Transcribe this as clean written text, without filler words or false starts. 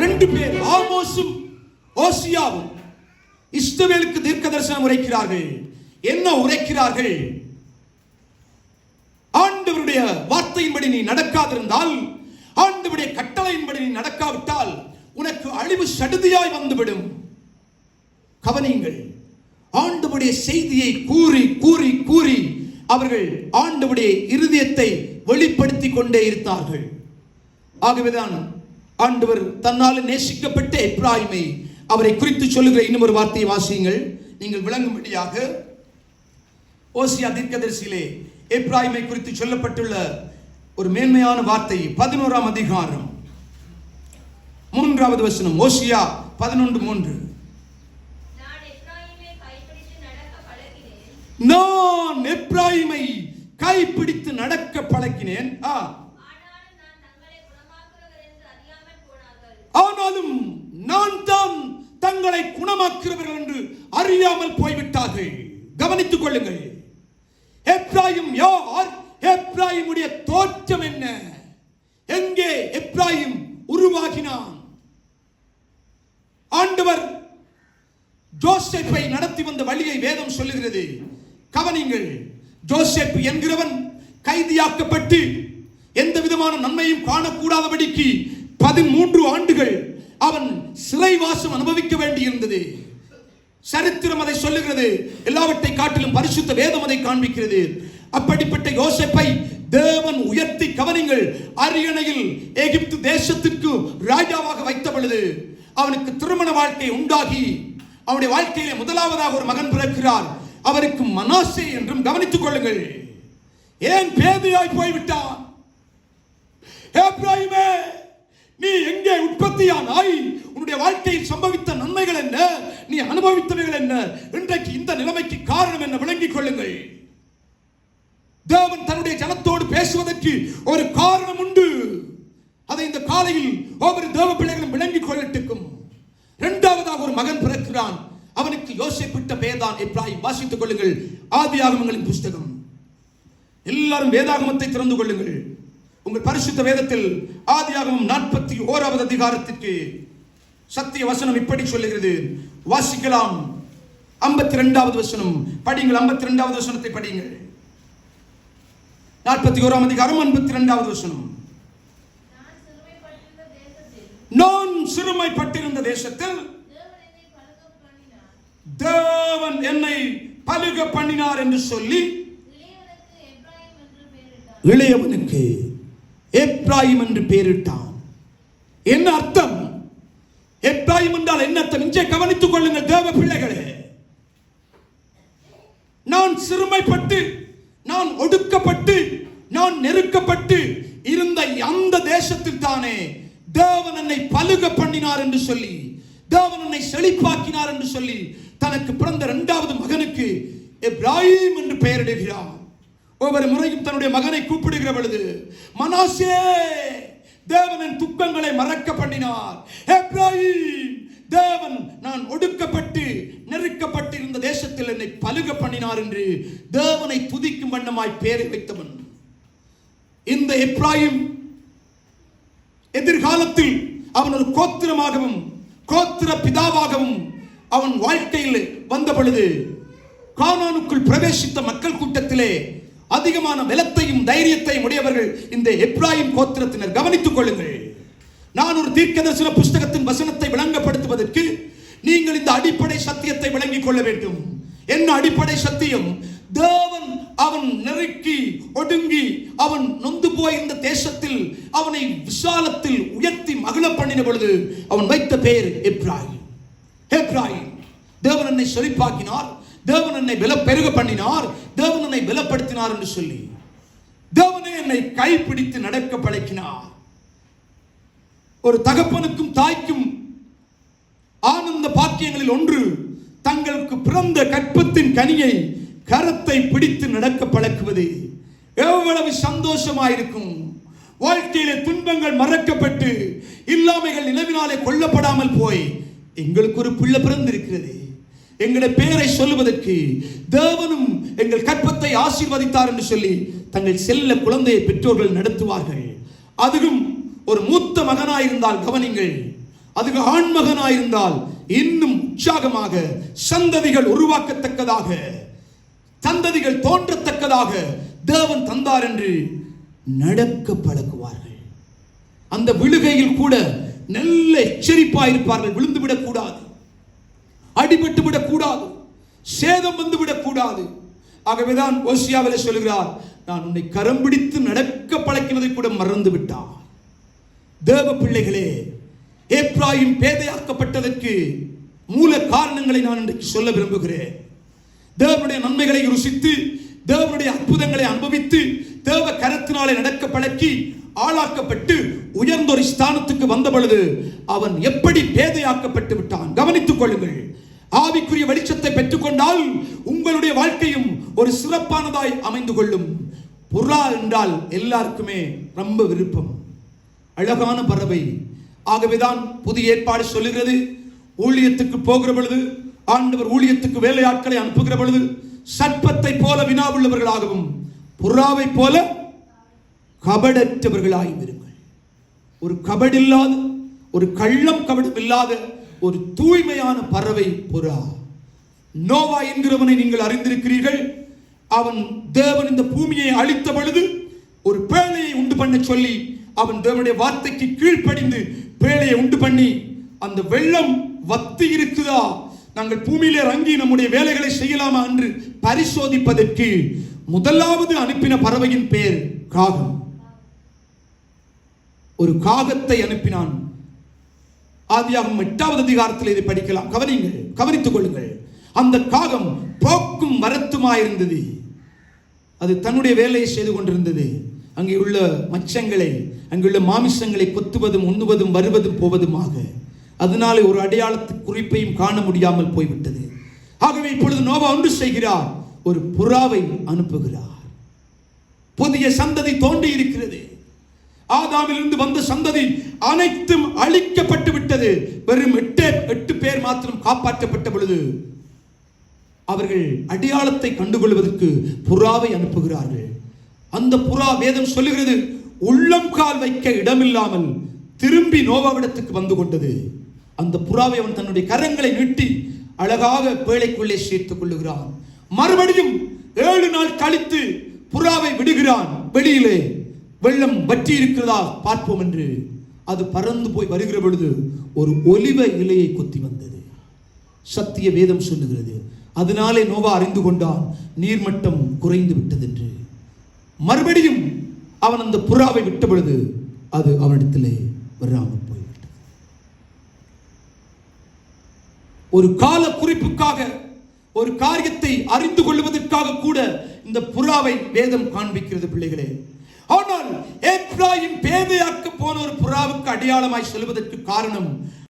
ரெண்டு பேர் ஆமோசும் ஓசியாவும் இஸ்ரவேலுக்கு தீர்க்க தரிசனம் உரைக்கிறார்கள். என்ன உரைக்கிறார்கள்? ஆண்டவருடைய வார்த்தையின்படி நீ நடக்காதிருந்தால், ஆண்டவருடைய கட்டளையின்படி நீ நடக்காவிட்டால் உனக்கு அழிவு சடுதியாய் வந்துவிடும். கவனியுங்கள், ஆண்டவருடைய செய்தியை கூறி கூறி கூறி அவர்கள் ஆண்டவருடைய இருதயத்தை வெளிப்படுத்திக் கொண்டே இருந்தார்கள். ஆகவேதான் ஆண்டவர் தன்னால் நேசிக்கப்பட்ட எப்ராயிமை அவரை குறித்து சொல்லுகிற இன்னும் ஒரு வார்த்தையை வாசியுங்கள், நீங்கள் விளங்கும்படியாக. ஓசியா தீர்க்கதரிசியிலே எப்ராயிமை குறித்து சொல்லப்பட்டுள்ள ஒரு மேன்மையான வார்த்தை 11ஆம் அதிகாரம் 3வது வசனம். ஓசியா 11:3. நான் எப்ராயிமை கைப்பிடித்து நடக்க பழக்கினேன், ஆனாலும் நான் தான் தங்களை குணமாக்குறவர்கள் என்று அறியாமல் போய்விட்டார்கள். கவனித்துக் கொள்ளுங்கள், எப்ராயிம் யார்? எப்ராயிமுடைய தோற்றம் என்ன? எங்கே எப்ராயிம் உருவாகினான்? ஆண்டவர் ஜோசேப்பை நடத்தி வந்த வழியை வேதம் சொல்லுகிறது. கவனிங்கள், ஜோசேப் என்கிறவன் கைதியாக்கப்பட்டு எந்த விதமான நன்மையும் காணக்கூடாதபடிக்கு 13 ஆண்டுகள் அவன் சிறைவாசம் அனுபவிக்க வேண்டியிருந்தது. சரித்திரம் அதை சொல்லுகிறது. எல்லாவற்றை காட்டிலும் பரிசுத்த வேதம் அதை காண்பிக்கிறது. அப்படிப்பட்ட யோசேப்பை தேவன் உயர்த்தி, கவனிங்கள், அரியணையில் எகிப்து தேசத்திற்கு ராஜாவாக வைத்த பொழுது அவனுக்கு திருமண வாழ்க்கை உண்டாகி அவனுடைய வாழ்க்கையிலே முதலாவதாக ஒரு மகன் பிறக்கிறார். அவருக்கு மனாசே என்றும். கவனித்துக் கொள்ளுங்கள், ஏன் பேதையாய் போய்விட்டான்? எப்ராயிமே, நீ எங்கே உற்பத்தியானாய்? உன்னுடைய வாழ்க்கையில் சம்பவித்த நன்மைகள் என்ன? நீ அனுபவித்தவைகள் என்ன? இன்றைக்கு இந்த நிலைமைக்கு காரணம் என்ன? விளங்கிக் கொள்ளுங்கள். தேவன் தன்னுடைய ஜனத்தோடு பேசுவதற்கு ஒரு காரணம் உண்டு. அதை இந்த காலையில் ஒவ்வொரு தேவ பிள்ளைகளும் விளங்கிக் கொள்ளட்டுக்கும். இரண்டாவதாக ஒரு மகன் பிறக்கிறான். அவனுக்கு யோசேப்பிட்ட பெயர் தான் எப்ராயிம். வாசித்துக் கொள்ளுங்கள், ஆதியாகமங்களின் புஸ்தகம். எல்லாரும் வேதாகமத்தை திறந்து கொள்ளுங்கள். உங்கள் பரிசுத்த வேதத்தில் ஆதியாகமம் 41வது அதிகாரத்திற்கு சத்திய வசனம் இப்படி சொல்லுகிறது. வாசிக்கலாம். 52வது வசனம் படியுங்கள். 52வது வசனத்தை படியுங்கள். 41ஆம் அதிகாரம் 52வது வசனம். நான் சிறுமைப்பட்டிருந்த தேசத்தில் தேவன் என்னை பலுக பண்ணினார் என்று சொல்லி இளையவனுக்கு எப்ராயிம் என்று பெயரிட்டான். என்ன அர்த்தம்? எப்ராயிம் என்றால் என்ன அர்த்தம்? இங்கே கவனித்துக் கொள்ளுங்கள் தேவ பிள்ளைகளே. நான் சிறுமைப்பட்டு, நான் ஒடுக்கப்பட்டு, நான் நெருக்கப்பட்டு இருந்த அந்த தேசத்தில் தானே தேவன் என்னை பலுக பண்ணினார் என்று சொல்லி, தேவன் என்னை செழிப்பாக்கினார் என்று சொல்லி தனக்கு பிறந்த 2வது மகனுக்கு எப்ராயிம் என்று பெயரிடுகிறார். ஒவ்வொரு முறையும் தன்னுடைய மகனை கூப்பிடுகிற பொழுது, மனாசே, தேவனின் துக்கங்களை மறக்க பண்ணினார். எப்ராயிம், தேவன் நான் ஒடுக்கப்பட்டு நெருக்கப்பட்டு இருந்த தேசத்தில் என்னை பலுக பண்ணினார் என்று தேவனை துதிக்கும் வண்ணமாய் பெயரை வைத்தவன். இந்த எப்ராயிம் எதிர்காலத்தில் அவன் ஒரு கோத்திரமாகவும் கோத்திர பிதாவாகவும் அவன் வாழ்க்கையில் வந்த பொழுது கானானுக்குள் பிரவேசித்த மக்கள் கூட்டத்திலே அதிகமான பலத்தையும் தைரியத்தையும் உடையவர்கள் இந்த எப்ராயிம் கோத்திரத்தினர். கவனித்துக் கொள்ளுங்கள், நான் ஒரு தீர்க்கதரிசன புஸ்தகத்தின் வசனத்தை விளங்கப்படுத்துவதற்கு நீங்கள் இந்த அடிப்படை சத்தியத்தை விளங்கிக் கொள்ள வேண்டும். என்ன அடிப்படை சத்தியம்? தேவன் அவன் நெருக்கி ஒடுங்கி அவன் நொந்து போய் இந்த தேசத்தில் அவனை விசாலத்தில் உயர்த்தி மகிழ பண்ணின பொழுது அவன் வைத்த பெயர் எப்ராயிம். எப்ராயிம், தேவன் என்னை செழிப்பாக்கினார், தேவன் என்னை பெருக பண்ணினார், தேவன் என்னை பலப்படுத்தினார் என்று சொல்லி தேவனே என்னை கைப்பிடித்து நடக்க பழக்கினார். ஒரு தகப்பனுக்கும் தாய்க்கும் ஆனந்த பாக்கியங்களில் ஒன்று தங்களுக்கு பிறந்த கற்பத்தின் கனியை கரத்தை பிடித்து நடக்க பழக்குவது. எவ்வளவு சந்தோஷமாயிருக்கும்! வாழ்க்கையிலே துன்பங்கள் மறக்கப்பட்டு இல்லாமைகள் நிலவினாலே கொல்லப்படாமல் போய் எங்களுக்கு ஒரு பிள்ளை பிறந்திருக்கிறது, எங்களுடைய பெயரை சொல்லுவதற்கு தேவனும் எங்கள் கற்பத்தை ஆசீர்வதித்தார் என்று சொல்லி தங்கள் செல்ல குழந்தையை பெற்றோர்கள் நடத்துவார்கள். அதுவும் ஒரு மூத்த மகனாயிருந்தால் கவனிங்கள், அதுக்கு ஆண் மகனாயிருந்தால் இன்னும் உற்சாகமாக சந்ததிகள் உருவாக்கத்தக்கதாக, சந்ததிகள் தோன்றத்தக்கதாக தேவன் தந்தார் என்று நடக்க பழகுவார்கள். அந்த விழுகையில் கூட நல்ல எச்சரிப்பாயிருப்பார்கள். விழுந்து விடக்கூடாது, அடிபட்டு விடக்கூடாது, சேதம் வந்து விடக்கூடாது. ஆகவேதான் ஓசியாவிலே சொல்கிறார், நான் உன்னை கரம் பிடித்து நடக்க பழக்கினதை கூட மறந்து விட்டார். தேவ பிள்ளைகளே, எப்ராயிம் பேதையாக்கப்பட்டதற்கு மூல காரணங்களை நான் இன்றைக்கு சொல்ல விரும்புகிறேன். தேவனுடைய நன்மைகளை ருசித்து, தேவனுடைய அற்புதங்களை அனுபவித்து, தேவ கரத்தினாலே நடக்க பழக்கி ஆளாக்கப்பட்டு உயர்ந்த ஒரு ஸ்தானத்துக்கு வந்த பொழுது அவன் எப்படி பேதையாக்கப்பட்டு விட்டான். கவனித்துக் கொள்ளுங்கள். ஆவிக்குரிய வெளிச்சத்தை பெற்றுக்கொண்டால் உங்களுடைய வாழ்க்கையும் ஒரு சிறப்பானதாய் அமைந்து கொள்ளும். புறா என்றால் எல்லாருக்குமே ரொம்ப விருப்பம், அழகான பறவை. ஆகவேதான் புதிய ஏற்பாடு சொல்லுகிறது, ஊழியத்துக்கு போகிற பொழுது, ஆண்டவர் ஊழியத்துக்கு வேலையாட்களை அனுப்புகிற பொழுது சர்ப்பத்தை போல வினாவுள்ளவர்களாகவும் புறாவை போல கபடற்றவர்களாயும் இருங்கள். ஒரு கபடில்லாத, ஒரு கள்ளம் கபடம் இல்லாத ஒரு தூய்மையான பறவை புறா. நோவா என்கிறவனை நீங்கள் அறிந்திருக்கிறீர்கள். அவன் தேவன் இந்த பூமியை அழித்த பொழுது ஒரு பேழையை உண்டு பண்ண சொல்லி அவன் தேவனுடைய வார்த்தைக்கு கீழ்ப்படிந்து பேழையை உண்டு பண்ணி, அந்த வெள்ளம் வத்தி இருக்குதா, நாங்கள் பூமியிலே இறங்கி நம்முடைய வேலைகளை செய்யலாமா என்று பரிசோதிப்பதற்கு முதலாவது அனுப்பின பறவையின் பெயர் காகம். ஒரு காகத்தை அனுப்பினான். ஆதியாகமம் 8வது அதிகாரத்தில் இதை படிக்கலாம். கவனித்துக் கொள்ளுங்கள். அந்த காகம் போக்கும் வரத்துமாயிருந்தது. அது தன்னுடைய வேலையை செய்து கொண்டிருந்தது. அங்கே உள்ள மச்சங்களை, அங்குள்ள மாமிசங்களை கொத்துவதும் உண்ணுவதும் வருவதும் போவதுமாக. அதனாலே ஒரு அடையாளத்து குறிப்பையும் காண முடியாமல் போய்விட்டது. ஆகவே இப்பொழுது நோவா ஒன்று செய்கிறார், ஒரு புறாவை அனுப்புகிறார். புதிய சந்ததி தோன்றி இருக்கிறது. ஆதாமிலிருந்து வந்த சந்ததி அனைத்தும் அழிக்கப்பட்டு விட்டது. வெறும் 8 பேர் மாத்திரம் காப்பாற்றப்பட்ட பொழுது அவர்கள் அடையாளத்தை கண்டுகொள்வதற்கு புறாவை அனுப்புகிறார்கள். அந்த புறா, வேதம் சொல்லுகிறது, உள்ளம் கால் வைக்க இடமில்லாமல் திரும்பி நோவாவிடத்துக்கு வந்து கொண்டது. அந்த புறாவை அவன் தன்னுடைய கரங்களை நீட்டி அழகாக பேழைக்குள்ளே சேர்த்துக் கொள்ளுகிறான். மறுபடியும் 7 நாள் கழித்து புறாவை விடுகிறான். வெளியிலே வெள்ளம் வற்றி இருக்கிறதா பார்ப்போம் என்று அது பறந்து போய் வருகிற பொழுது ஒரு ஒலிவ இலையை கொத்தி வந்தது. சத்திய வேதம் சொல்லுகிறது. அதனாலே நோவா அறிந்து கொண்டான், நீர்மட்டம் குறைந்து விட்டது என்று. மறுபடியும் அவன் அந்த புறாவை விட்ட பொழுது அது அவனிடத்திலே வராமல் போய்விட்டது. ஒரு கால குறிப்புக்காக, ஒரு காரியத்தை அறிந்து கொள்வதற்காக கூட இந்த புறாவை வேதம் காண்பிக்கிறது பிள்ளைகளே. ஆனால் எப்ராயிம் பேதையாக்க போன ஒரு புறாவுக்கு அடையாளமாய் சொல்வதற்கு காரணம்,